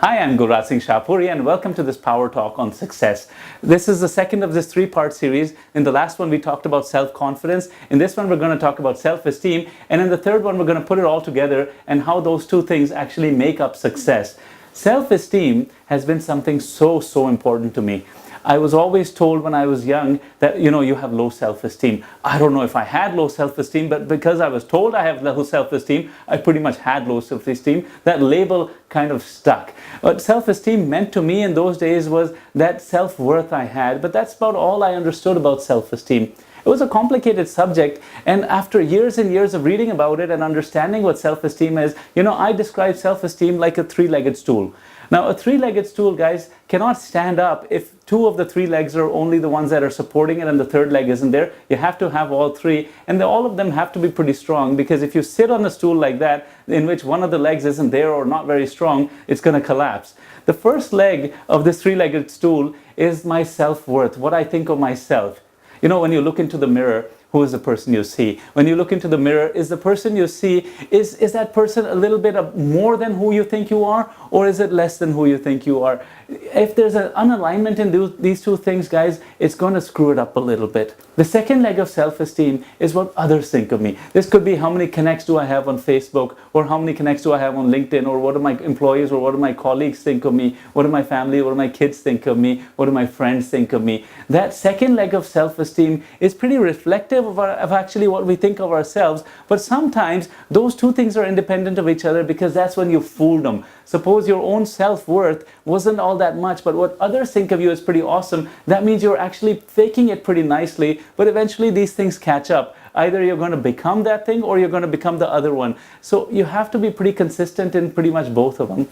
Hi, I'm Gulraj Shahpuri and welcome to this Power Talk on Success. This is the second of this three-part series. In the last one, we talked about self-confidence. In this one, we're going to talk about self-esteem. And in the third one, we're going to put it all together and how those two things actually make up success. Self-esteem has been something so important to me. I was always told when I was young that, you have low self-esteem. I don't know if I had low self-esteem, but because I was told I have low self-esteem, I pretty much had low self-esteem. That label kind of stuck. What self-esteem meant to me in those days was that self-worth I had, but that's about all I understood about self-esteem. It was a complicated subject, and after years and years of reading about it and understanding what self-esteem is, I describe self-esteem like a three-legged stool. Now, a three-legged stool, guys, cannot stand up if two of the three legs are only the ones that are supporting it and the third leg isn't there. You have to have all three, and all of them have to be pretty strong, because if you sit on a stool like that, in which one of the legs isn't there or not very strong, it's going to collapse. The first leg of this three-legged stool is my self-worth, what I think of myself. When you look into the mirror, who is the person you see? When you look into the mirror, is the person you see, is that person a little bit of more than who you think you are, or is it less than who you think you are? If there's an unalignment in these two things, guys, it's going to screw it up a little bit. The second leg of self-esteem is what others think of me. This could be how many connects do I have on Facebook, or how many connects do I have on LinkedIn, or what do my employees or what do my colleagues think of me, what do my family, what do my kids think of me, what do my friends think of me. That second leg of self-esteem is pretty reflective of actually what we think of ourselves, but sometimes those two things are independent of each other, because that's when you fool them. Suppose your own self-worth wasn't all that much, but what others think of you is pretty awesome. That means you're actually faking it pretty nicely, but eventually these things catch up. Either you're going to become that thing or you're going to become the other one. So you have to be pretty consistent in pretty much both of them.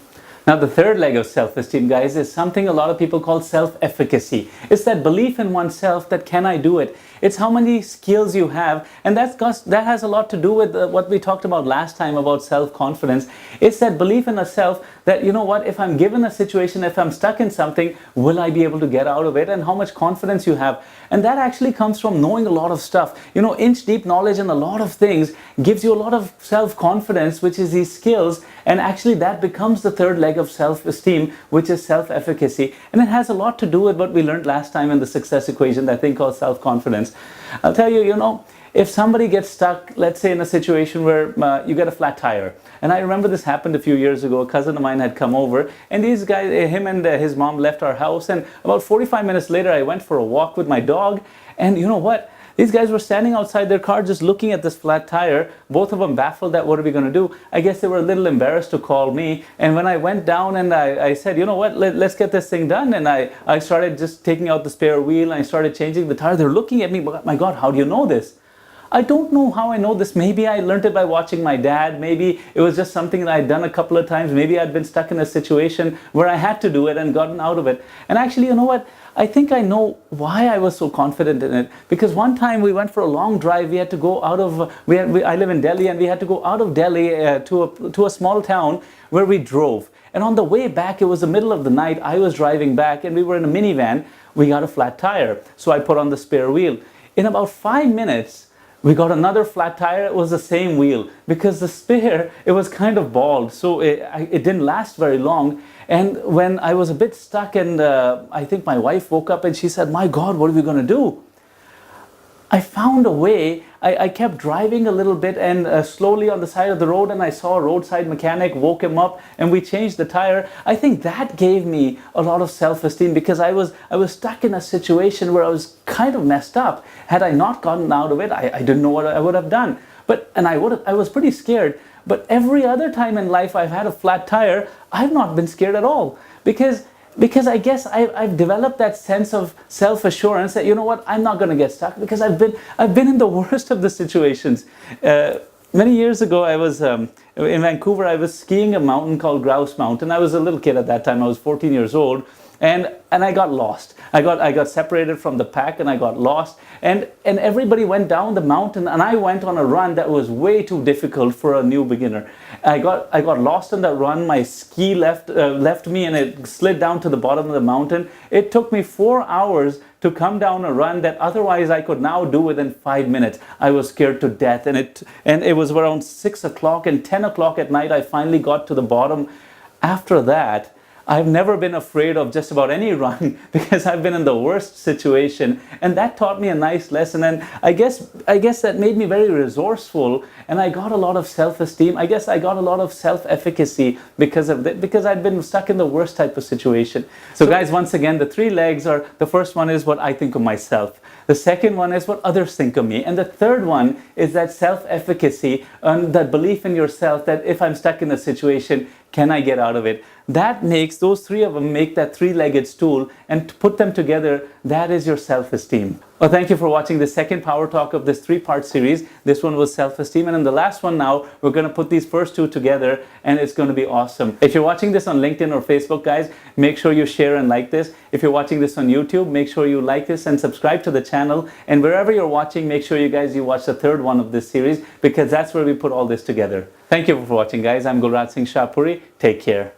Now, the third leg of self-esteem, guys, is something a lot of people call self-efficacy. It's that belief in oneself that can I do it? It's how many skills you have, and that has a lot to do with what we talked about last time about self-confidence. It's that belief in a self that, if I'm given a situation, if I'm stuck in something, will I be able to get out of it, and how much confidence you have. And that actually comes from knowing a lot of stuff. Inch-deep knowledge in a lot of things gives you a lot of self-confidence, which is these skills, and actually that becomes the third leg of self-esteem, which is self-efficacy. And it has a lot to do with what we learned last time in the success equation, that thing called self-confidence. I'll tell you, if somebody gets stuck, let's say in a situation where you get a flat tire. And I remember this happened a few years ago. A cousin of mine had come over, and these guys, him and his mom left our house, and about 45 minutes later I went for a walk with my dog, and you know what? These guys were standing outside their car just looking at this flat tire, both of them baffled that what are we going to do. I guess they were a little embarrassed to call me, and when I went down and I said, you know what, let's get this thing done, and I started just taking out the spare wheel, and I started changing the tire. They're looking at me, my God, how do you know this? I don't know how I know this. Maybe I learned it by watching my dad. Maybe it was just something that I'd done a couple of times. Maybe I'd been stuck in a situation where I had to do it and gotten out of it. And actually, you know what? I think I know why I was so confident in it. Because one time we went for a long drive. We had to go out of, I live in Delhi, and we had to go out of Delhi to a small town where we drove. And on the way back, it was the middle of the night. I was driving back, and we were in a minivan. We got a flat tire. So I put on the spare wheel. In about 5 minutes, we got another flat tire. It was the same wheel, because the spare, it was kind of bald, so it didn't last very long. And when I was a bit stuck, and I think my wife woke up and she said, my God, what are we going to do? I found a way. I kept driving a little bit and slowly on the side of the road, and I saw a roadside mechanic, woke him up, and we changed the tire. I think that gave me a lot of self-esteem, because I was stuck in a situation where I was kind of messed up. Had I not gotten out of it, I didn't know what I would have done. I was pretty scared. But every other time in life I've had a flat tire, I've not been scared at all, because I guess I've developed that sense of self-assurance that, you know what, I'm not going to get stuck, because I've been in the worst of the situations. Many years ago, I was in Vancouver. I was skiing a mountain called Grouse Mountain. I was a little kid at that time. I was 14 years old. And I got lost. I got separated from the pack, and I got lost. And everybody went down the mountain, and I went on a run that was way too difficult for a new beginner. I got lost in that run. My ski left me, and it slid down to the bottom of the mountain. It took me 4 hours to come down a run that otherwise I could now do within 5 minutes. I was scared to death, and it was around 6 o'clock, and 10 o'clock at night I finally got to the bottom. After that, I've never been afraid of just about any run because I've been in the worst situation, and that taught me a nice lesson. And I guess that made me very resourceful, and I got a lot of self-esteem. I guess I got a lot of self-efficacy because of that, because I'd been stuck in the worst type of situation. So guys, once again, the three legs are, the first one is what I think of myself. The second one is what others think of me. And the third one is that self-efficacy and that belief in yourself that if I'm stuck in a situation, can I get out of it? That makes, those three of them make that three-legged stool, and to put them together, that is your self-esteem. Well, thank you for watching the second Power Talk of this three-part series. This one was self-esteem, and in the last one now, we're going to put these first two together, and it's going to be awesome. If you're watching this on LinkedIn or Facebook, guys, make sure you share and like this. If you're watching this on YouTube, make sure you like this and subscribe to the channel. And wherever you're watching, make sure you watch the third one of this series, because that's where we put all this together. Thank you for watching, guys. I'm Gulraj Shahpuri. Take care.